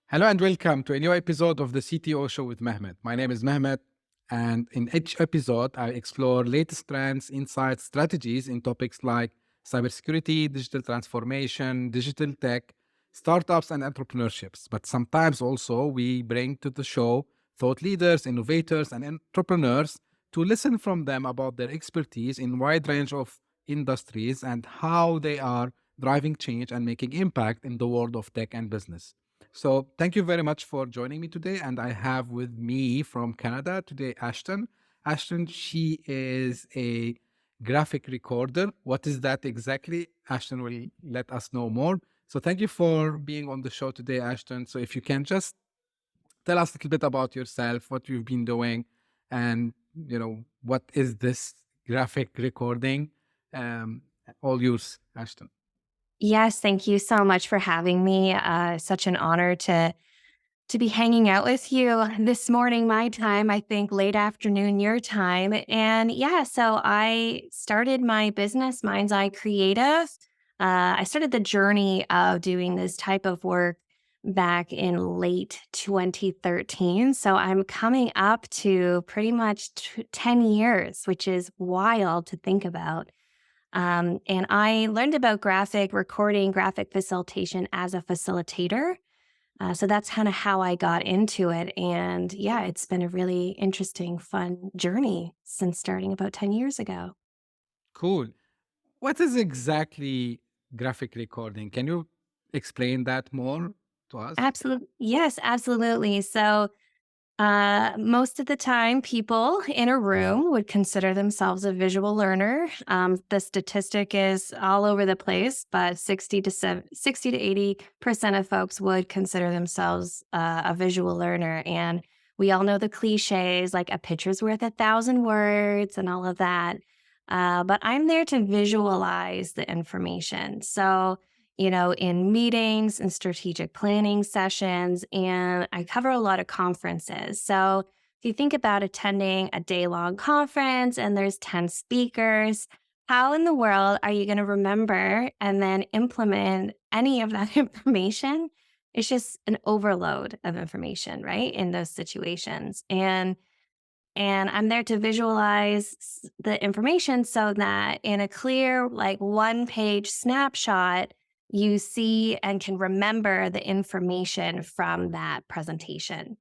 Hello and welcome to a new episode of the CTO Show with Mehmet. My name is Mehmet, and in each episode, I explore latest trends, insights, strategies in topics like cybersecurity, digital transformation, digital tech, startups, and entrepreneurships. But sometimes also we bring to the show thought leaders, innovators, and entrepreneurs to listen from them about their expertise in wide range of industries and how they are driving change and making impact in the world of tech and business. So thank you very much for joining me today. And I have with me from Canada today, Ashton. Ashton, she is a graphic recorder. What is that exactly? Ashton will let us know more. So thank you for being on the show today, Ashton. So if you can just tell us a little bit about yourself, what you've been doing, and what is this graphic recording? Um, all yours, Ashton. Yes, thank you so much for having me. Such an honor to be hanging out with you this morning, my time, I think late afternoon, your time. And yeah, so I started my business, Mind's Eye Creative. I started the journey of doing this type of work back in late 2013. So I'm coming up to pretty much 10 years, which is wild to think about. And I learned about graphic recording, graphic facilitation as a facilitator. So that's kind of how I got into it. And yeah, it's been a really interesting, fun journey since starting about 10 years ago. Cool. What is exactly graphic recording? Can you explain that more to us? Absolutely. Yes, absolutely. So most of the time, people in a room would consider themselves a visual learner. The statistic is all over the place, but 60 to 80% of folks would consider themselves a visual learner. And we all know the cliches like a picture's worth 1,000 words and all of that. But I'm there to visualize the information. So, in meetings and strategic planning sessions, and I cover a lot of conferences. So if you think about attending a day long conference and there's 10 speakers, how in the world are you going to remember and then implement any of that information? It's just an overload of information, right? In those situations. And I'm there to visualize the information so that in a clear, like one page snapshot, you see and can remember the information from that presentation.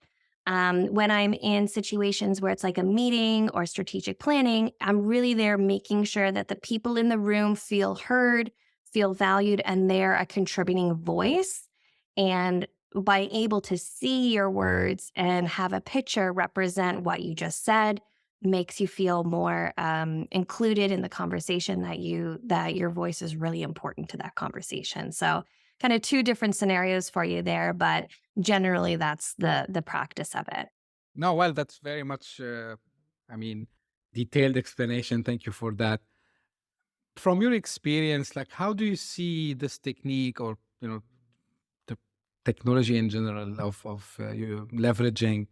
When I'm in situations where it's like a meeting or strategic planning, I'm really there making sure that the people in the room feel heard, feel valued, and they're a contributing voice. And by able to see your words and have a picture represent what you just said makes you feel more included in the conversation, that your voice is really important to that conversation. So kind of two different scenarios for you there, but generally that's the practice of it. No, well, that's very much, I mean, detailed explanation. Thank you for that. From your experience, like, how do you see this technique or, the technology in general of you leveraging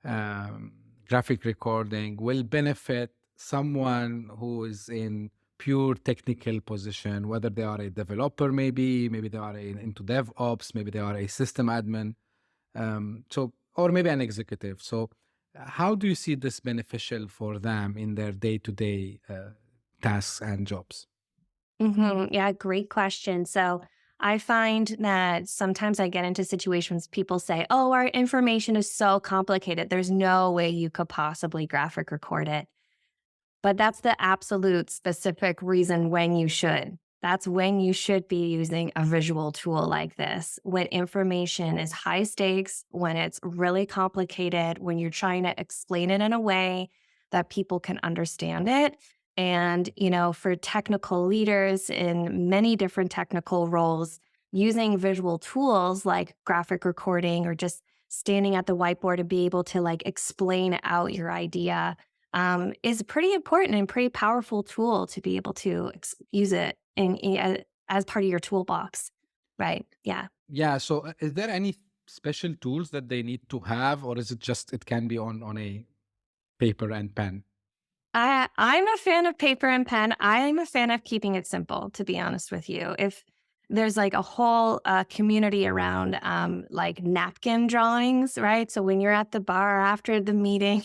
um, graphic recording will benefit someone who is in pure technical position, whether they are a developer, maybe they are into DevOps, maybe they are a system admin, or maybe an executive. So, how do you see this beneficial for them in their day-to-day tasks and jobs? Yeah, great question. So I find that sometimes I get into situations people say, oh, our information is so complicated. There's no way you could possibly graphic record it. But that's the absolute specific reason when you should. That's when you should be using a visual tool like this. When information is high stakes, when it's really complicated, when you're trying to explain it in a way that people can understand it. And, for technical leaders in many different technical roles, using visual tools like graphic recording or just standing at the whiteboard to be able to like explain out your idea is a pretty important and pretty powerful tool to be able to use it as part of your toolbox. Right. Yeah. Yeah. So, is there any special tools that they need to have, or is it just it can be on a paper and pen? I'm a fan of paper and pen. I'm a fan of keeping it simple, to be honest with you. If there's like a whole community around like napkin drawings, right? So when you're at the bar after the meeting,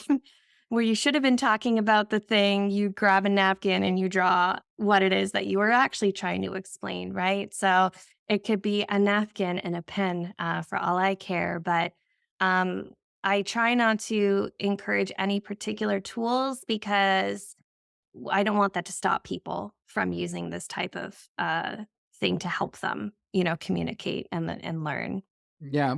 where you should have been talking about the thing, you grab a napkin and you draw what it is that you were actually trying to explain, right? So it could be a napkin and a pen for all I care. But um, I try not to encourage any particular tools because I don't want that to stop people from using this type of thing to help them, communicate and learn. Yeah,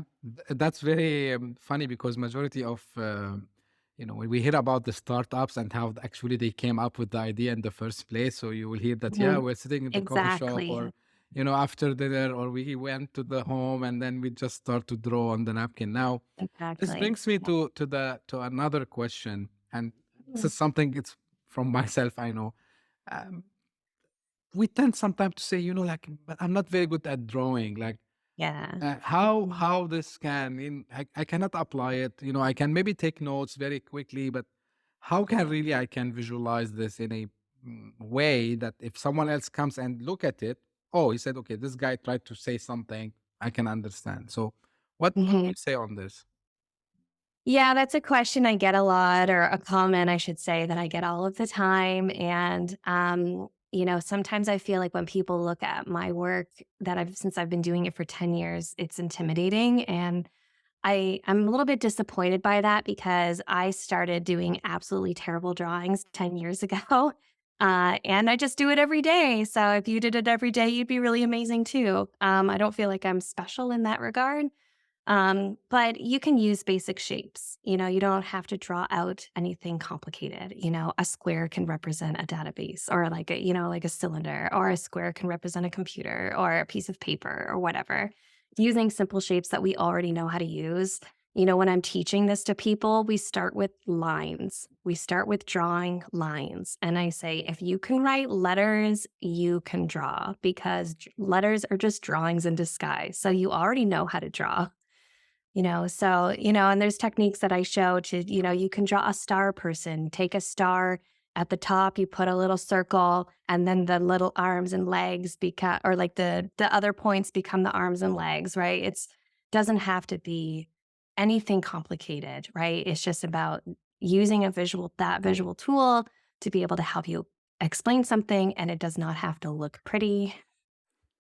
that's very funny because majority of when we hear about the startups and how actually they came up with the idea in the first place. So you will hear that, yeah, Mhm. we're sitting in the coffee shop, Exactly. or after dinner, or we went to the home and then we just start to draw on the napkin. Now, this Exactly. brings me Yeah. to another question, and this Mhm. is something it's from myself. I know. Um, we tend sometimes to say, like, but I'm not very good at drawing. Like, Yeah. Mhm. how this can I cannot apply it. I can maybe take notes very quickly, but how can really I can visualize this in a way that if someone else comes and look at it, oh, he said, okay, this guy tried to say something, I can understand. So what do Mhm. you say on this? Yeah, that's a question I get a lot, or a comment, I should say, that I get all of the time. And, sometimes I feel like when people look at my work since I've been doing it for 10 years, it's intimidating. And I'm a little bit disappointed by that because I started doing absolutely terrible drawings 10 years ago. And I just do it every day. So if you did it every day, you'd be really amazing too. I don't feel like I'm special in that regard. But you can use basic shapes. You don't have to draw out anything complicated. A square can represent a database, or like like a cylinder, or a square can represent a computer or a piece of paper or whatever. Using simple shapes that we already know how to use. When I'm teaching this to people, we start with lines. We start with drawing lines. And I say, if you can write letters, you can draw, because letters are just drawings in disguise. So you already know how to draw. And there's techniques that I show to, you can draw a star person, take a star at the top, you put a little circle, and then the little arms and legs become, or like the other points become the arms and legs, right? It's doesn't have to be anything complicated, right? It's just about using that visual tool to be able to help you explain something, and it does not have to look pretty.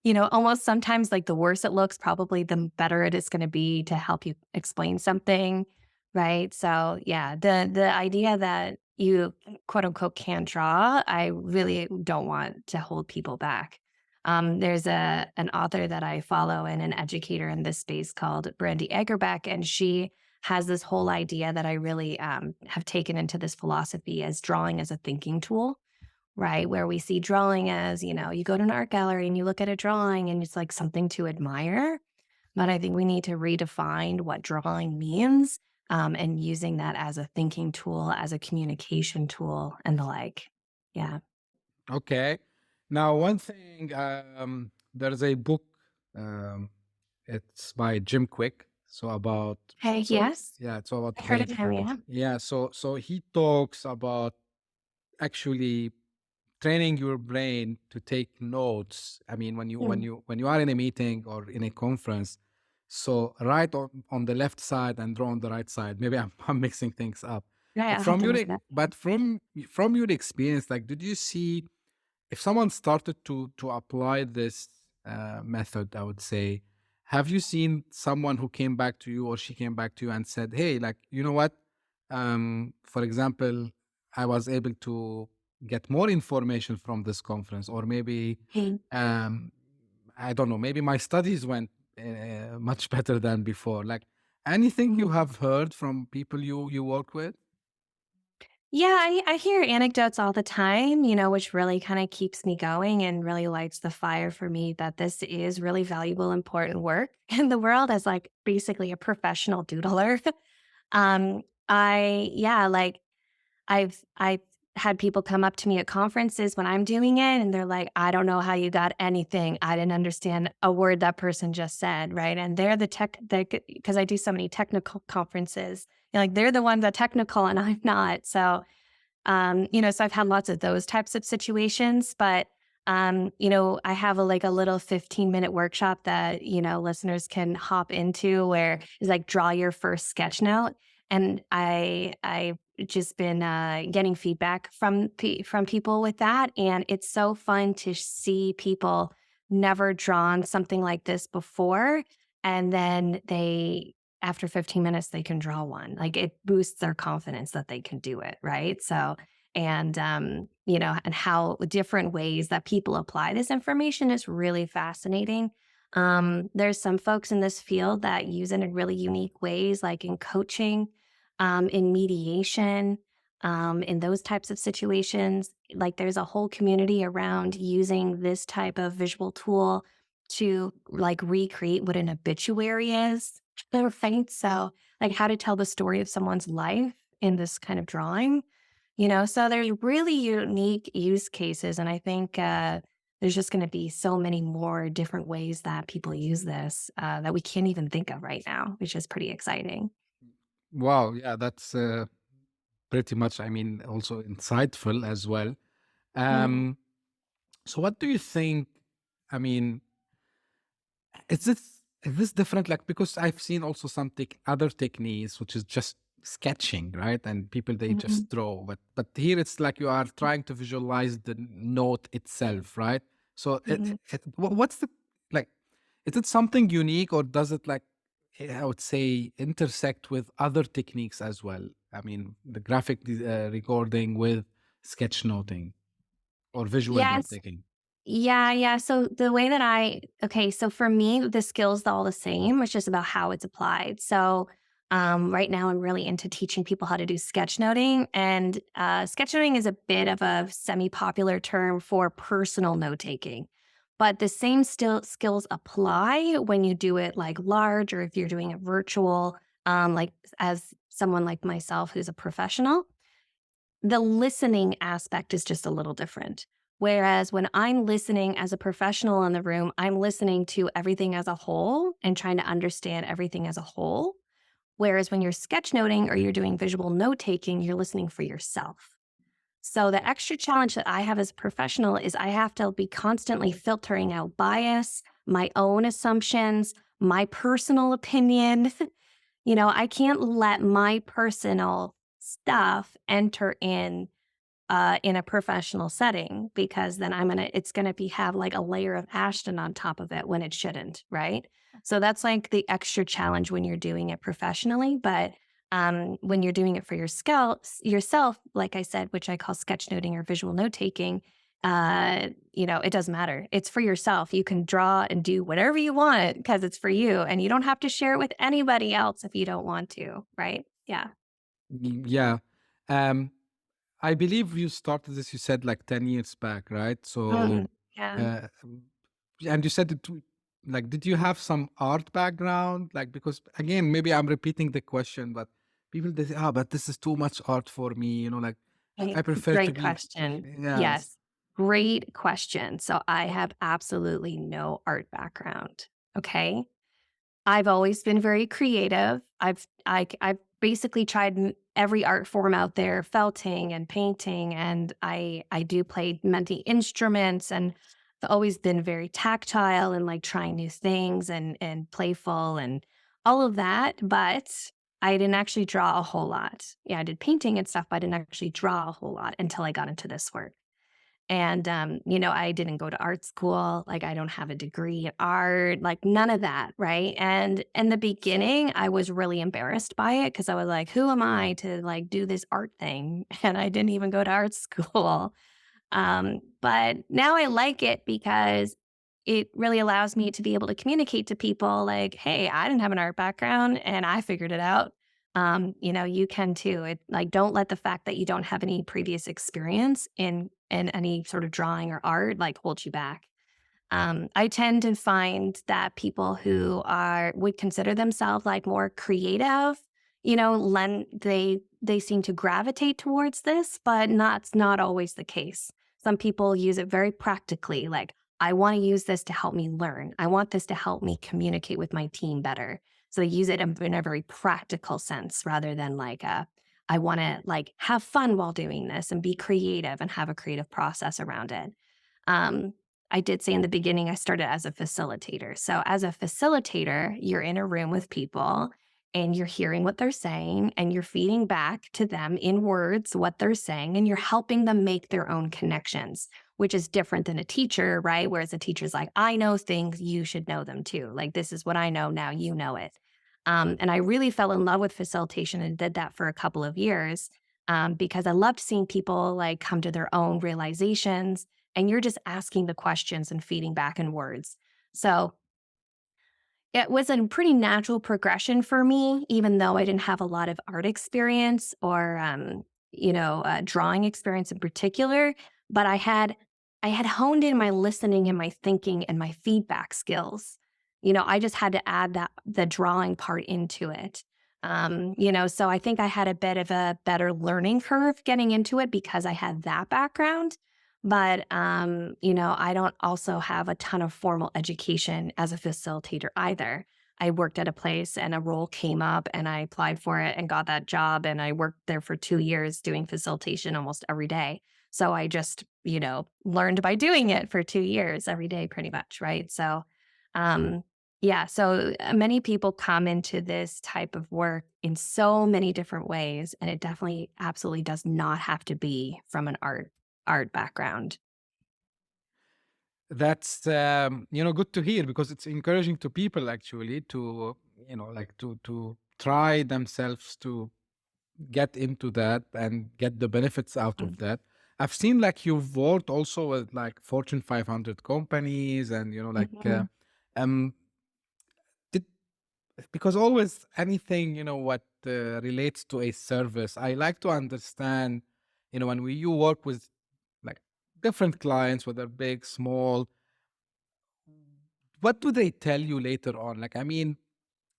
Almost sometimes, like, the worse it looks, probably the better it is gonna be to help you explain something, right? So, yeah, the idea that you, quote, unquote, "can draw," I really don't want to hold people back. There's an author that I follow and an educator in this space called Brandy Egerbeck, and she has this whole idea that I really, have taken into this philosophy as drawing as a thinking tool. Right, where we see drawing as, you go to an art gallery and you look at a drawing and it's like something to admire. But I think we need to redefine what drawing means, and using that as a thinking tool, as a communication tool, and the like. Yeah. Okay. Now, one thing, there's a book, um, it's by Jim Quick. So about, Hey, yes. yeah, it's all about I heard brain. of him. Yeah. Yeah. So he talks about actually training your brain to take notes. I mean, Hmm. when you are in a meeting or in a conference, so write on the left side and draw on the right side. Maybe I'm mixing things up. Yeah, But I'll have to look it up. from your experience, like, did you see if someone started to apply this method, I would say, have you seen someone who came back to you, or she came back to you and said, hey, like, you know what, for example, I was able to get more information from this conference, or maybe Hmm. um I don't know, maybe my studies went much better than before. Like, anything you Mhm. have heard from people you work with? Yeah, I hear anecdotes all the time, which really kind of keeps me going and really lights the fire for me that this is really valuable, important work in the world as like basically a professional doodler. Like I've had people come up to me at conferences when I'm doing it and they're like, I don't know how you got anything. I didn't understand a word that person just said, right? And they're because I do so many technical conferences, like they're the ones that technical and I'm not. So so I've had lots of those types of situations, but I have a little 15-minute workshop that, listeners can hop into where it's like draw your first sketch note. And I've just been getting feedback from people with that. And it's so fun to see people never drawn something like this before. And then after 15 minutes, they can draw one. Like it boosts their confidence that they can do it. Right. So, and how different ways that people apply this information is really fascinating. There's some folks in this field that use it in really unique ways, like in coaching, in mediation, in those types of situations. Like there's a whole community around using this type of visual tool to like recreate what an obituary is. Right? So, like how to tell the story of someone's life in this kind of drawing. So there's really unique use cases. And I think there's just going to be so many more different ways that people use this that we can't even think of right now, which is pretty exciting. Wow, yeah, that's pretty much, I mean, also insightful as well. Mm, Um, so what do you think? I mean, is this different? Like, because I've seen also some other techniques, which is just sketching, right? And people they mhm. just draw, but here it's like you are trying to visualize the note itself, right? So Mhm. what's the like? Is it something unique, or does it like I would say intersect with other techniques as well? I mean, the graphic recording with sketchnoting or visual note Yes. taking. Yeah, yeah. So the way that so for me, the skill's all the same. It's just about how it's applied. So right now, I'm really into teaching people how to do sketchnoting. And sketchnoting is a bit of a semi popular term for personal note taking. But the same skills apply when you do it like large or if you're doing it virtual, like as someone like myself who's a professional. The listening aspect is just a little different. Whereas when I'm listening as a professional in the room, I'm listening to everything as a whole and trying to understand everything as a whole. Whereas when you're sketchnoting or you're doing visual note taking, you're listening for yourself. So the extra challenge that I have as a professional is I have to be constantly filtering out bias, my own assumptions, my personal opinion. I can't let my personal stuff enter in a professional setting because then it's gonna be have like a layer of Ashton on top of it when it shouldn't, right? So that's like the extra challenge when you're doing it professionally. But when you're doing it for yourself, like I said, which I call sketchnoting or visual note taking, it doesn't matter. It's for yourself. You can draw and do whatever you want because it's for you, and you don't have to share it with anybody else if you don't want to, right? Yeah. Yeah. Um, I believe you started this, you said like 10 years back, right? Mhm. So, Yeah. uh, and you said like, did you have some art background? Like, because again, maybe I'm repeating the question, but people, they say, but this is too much art for me, like, Right. I prefer to Great be, question. yes. Yes. Great question. So I have absolutely no art background. Okay. I've always been very creative. I've basically tried every art form out there, felting and painting, and I do play many instruments, and I've always been very tactile and like trying new things and playful and all of that. But I didn't actually draw a whole lot. Yeah, I did painting and stuff, but I didn't actually draw a whole lot until I got into this work. And, I didn't go to art school. Like, I don't have a degree in art, like, none of that. Right. And in the beginning, I was really embarrassed by it because I was like, who am I to like do this art thing? And I didn't even go to art school. But now I like it because it really allows me to be able to communicate to people like, hey, I didn't have an art background and I figured it out. You can too. It like don't let the fact that you don't have any previous experience in any sort of drawing or art like hold you back. I tend to find that people who are would consider themselves like more creative, they seem to gravitate towards this, but it's not always the case. Some people use it very practically, like I want to use this to help me learn. I want this to help me communicate with my team better. So they use it in a very practical sense rather than like I want to like have fun while doing this and be creative and have a creative process around it. Um, I did say in the beginning, I started as a facilitator. So, as a facilitator, you're in a room with people and you're hearing what they're saying and you're feeding back to them in words what they're saying and you're helping them make their own connections, which is different than a teacher, right? Whereas a teacher's like, I know things, you should know them too. Like, this is what I know, now you know it. And I really fell in love with facilitation and did that for a couple of years because I loved seeing people like come to their own realizations and you're just asking the questions and feeding back in words. So it was a pretty natural progression for me, even though I didn't have a lot of art experience or, drawing experience in particular. But I had honed in my listening and my thinking and my feedback skills. I just had to add the drawing part into it. So I think I had a bit of a better learning curve getting into it because I had that background. But, I don't also have a ton of formal education as a facilitator either. I worked at a place and a role came up and I applied for it and got that job. And I worked there for 2 years doing facilitation almost every day. So I just, learned by doing it for 2 years every day, pretty much. Right. So, um, yeah. So many people come into this type of work in so many different ways. And it definitely absolutely does not have to be from an art background. That's good to hear because it's encouraging to people actually to like to try themselves to get into that and get the benefits out of Mm. that. I've seen like you've worked also with like Fortune 500 companies and Mhm. um did because always anything what relates to a service, I like to understand when you work with like different clients, whether big, small, what do they tell you later on? Like, I mean,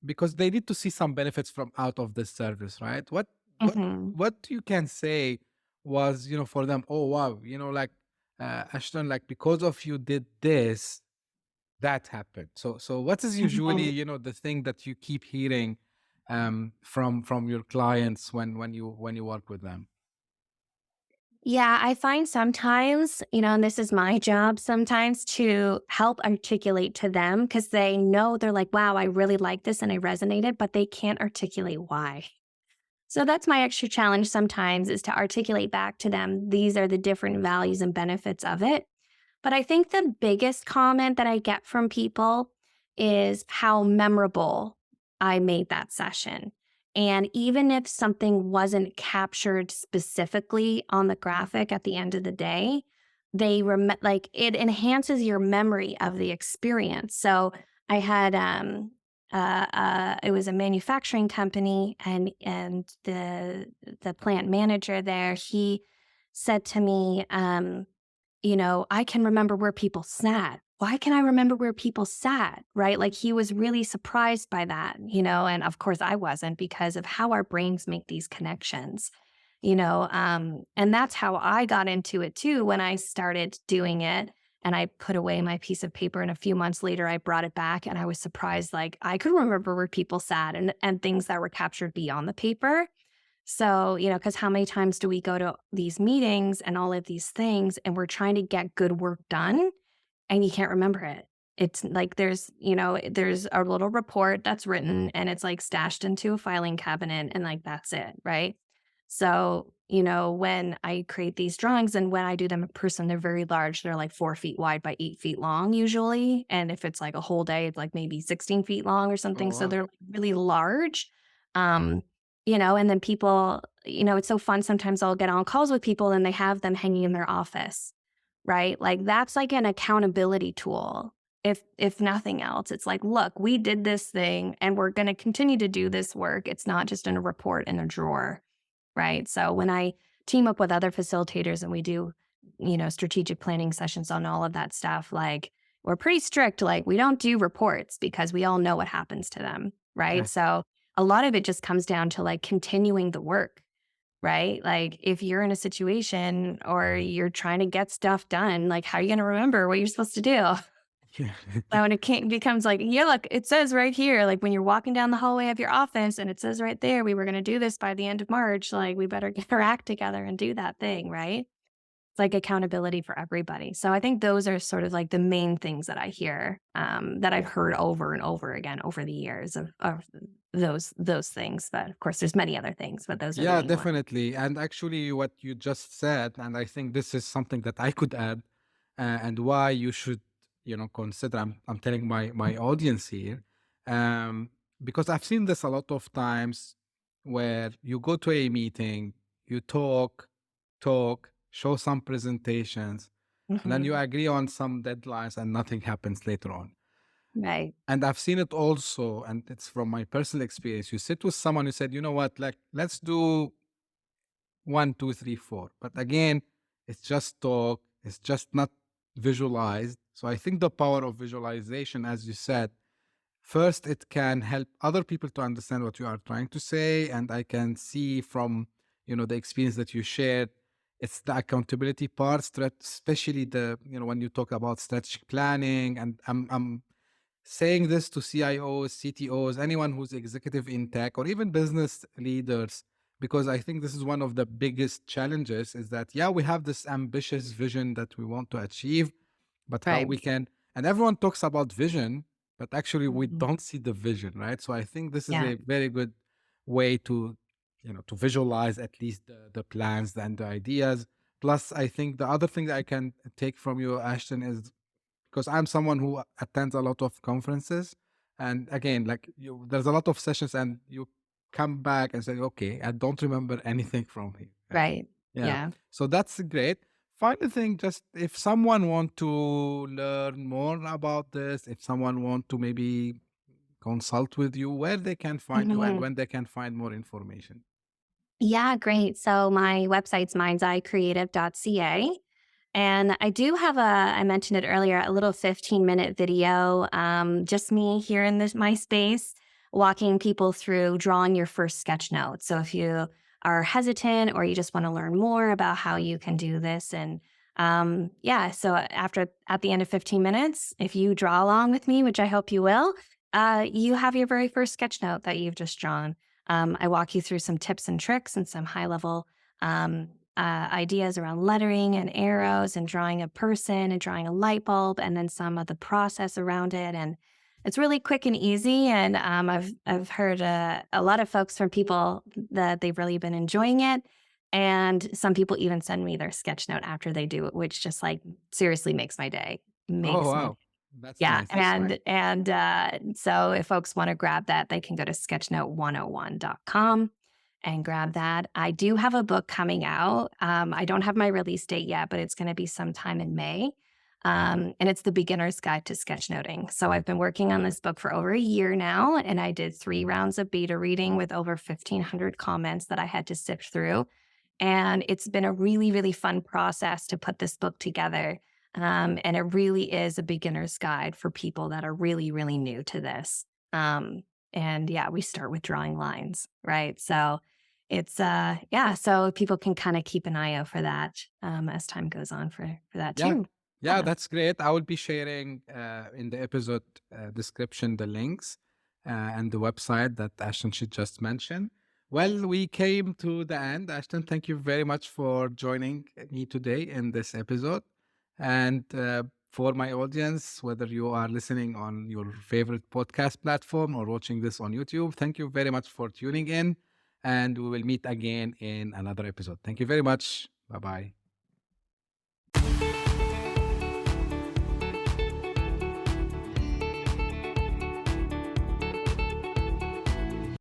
because they need to see some benefits from out of this service, right? What Mhm. what you can say was, for them, oh wow, like Ashton, like because of you did this, that happened. So what is usually, Mhm. the thing that you keep hearing from your clients when you work with them? Yeah, I find sometimes, and this is my job sometimes to help articulate to them because they know they're like, wow, I really like this and I resonated, but they can't articulate why. So that's my extra challenge sometimes is to articulate back to them these are the different values and benefits of it. But I think the biggest comment that I get from people is how memorable I made that session. And even if something wasn't captured specifically on the graphic at the end of the day, like it enhances your memory of the experience. So I had it was a manufacturing company and the plant manager there, he said to me, I can remember where people sat. Why can I remember where people sat? Right. Like he was really surprised by that, and of course I wasn't because of how our brains make these connections, and that's how I got into it too when I started doing it. And I put away my piece of paper, and a few months later, I brought it back, and I was surprised. Like I could remember where people sat and things that were captured beyond the paper. So, because how many times do we go to these meetings and all of these things and we're trying to get good work done and you can't remember it? It's like there's a little report that's written and it's like stashed into a filing cabinet and like that's it, right? So, when I create these drawings and when I do them in person, they're very large. They're like 4 feet wide by 8 feet long usually. And if it's like a whole day, it's like maybe 16 feet long or something. Oh So wow. they're like really large. Um, and then people, it's so fun. Sometimes I'll get on calls with people and they have them hanging in their office, right? Like that's like an accountability tool. If nothing else, it's like, look, we did this thing and we're going to continue to do this work. It's not just in a report in a drawer, right? So when I team up with other facilitators and we do, strategic planning sessions on all of that stuff, like we're pretty strict. Like we don't do reports because we all know what happens to them, right? Right. So a lot of it just comes down to like continuing the work, right? Like if you're in a situation or you're trying to get stuff done, like how are you going to remember what you're supposed to do? Yeah. So when it becomes like, yeah, look, it says right here, like when you're walking down the hallway of your office and it says right there, we were going to do this by the end of March, like we better get our act together and do that thing, right? like accountability for everybody. So I think those are sort of like the main things that I hear, that I've heard over and over again over the years of those things. But of course, there's many other things, but those are the Yeah, main ones. definitely. And actually, what you just said, and I think this is something that I could add, and why you should, consider. I'm telling my audience here, um, because I've seen this a lot of times, where you go to a meeting, you talk, show some presentations, and then you Hmm. agree on some deadlines, and nothing happens later on. Right. And I've seen it also, and it's from my personal experience. You sit with someone who said, you know what, like, let's do one, two, three, four. But again, it's just talk, it's just not visualized. So I think the power of visualization, as you said, first, it can help other people to understand what you are trying to say. And I can see from, the experience that you shared, it's the accountability part, especially when you talk about strategic planning. And I'm saying this to CIOs, CTOs, anyone who's executive in tech, or even business leaders, because I think this is one of the biggest challenges is that, yeah, we have this ambitious vision that we want to achieve, but how Right. we can, and everyone talks about vision, but actually we Mhm. don't see the vision, right? So I think this is Yeah. a very good way to visualize at least the plans and the ideas. Plus, I think the other thing that I can take from you, Ashton, is because I'm someone who attends a lot of conferences. And again, like there's a lot of sessions, and you come back and say, okay, I don't remember anything from here. Right? Right. Yeah. Yeah. So that's great. Final thing, just if someone want to learn more about this, if someone want to maybe consult with you, where they can find you and Mhm. when they can find more information. Yeah, great. So my website's mindsedcreative.ca. And I do have I mentioned it earlier, a little 15-minute video, just me here in my space, walking people through drawing your first sketch note. So if you are hesitant or you just want to learn more about how you can do this, and yeah, so at the end of 15 minutes, if you draw along with me, which I hope you will, you have your very first sketch note that you've just drawn. I walk you through some tips and tricks and some high level ideas around lettering and arrows and drawing a person and drawing a light bulb, and then some of the process around it. And it's really quick and easy. And I've heard a lot of folks from people that they've really been enjoying it. And some people even send me their sketch note after they do it, which just like seriously makes my day. Oh, Makes my wow. That's Yeah, nice. and so if folks wanna grab that, they can go to sketchnote101.com and grab that. I do have a book coming out. I don't have my release date yet, but it's gonna be sometime in May, and it's The Beginner's Guide to Sketchnoting. So I've been working on this book for over a year now, and I did 3 rounds of beta reading with over 1,500 comments that I had to sift through, and it's been a really, really fun process to put this book together. And it really is a beginner's guide for people that are really, really new to this. And yeah, we start with drawing lines, right? So it's yeah, so people can kind of keep an eye out for that as time goes on for that Yeah. too. Yeah, Yeah. that's great. I will be sharing in the episode description the links and the website that Ashton should just mention. Well, we came to the end. Ashton, thank you very much for joining me today in this episode. And for my audience, whether you are listening on your favorite podcast platform or watching this on YouTube, thank you very much for tuning in. And we will meet again in another episode. Thank you very much. Bye bye.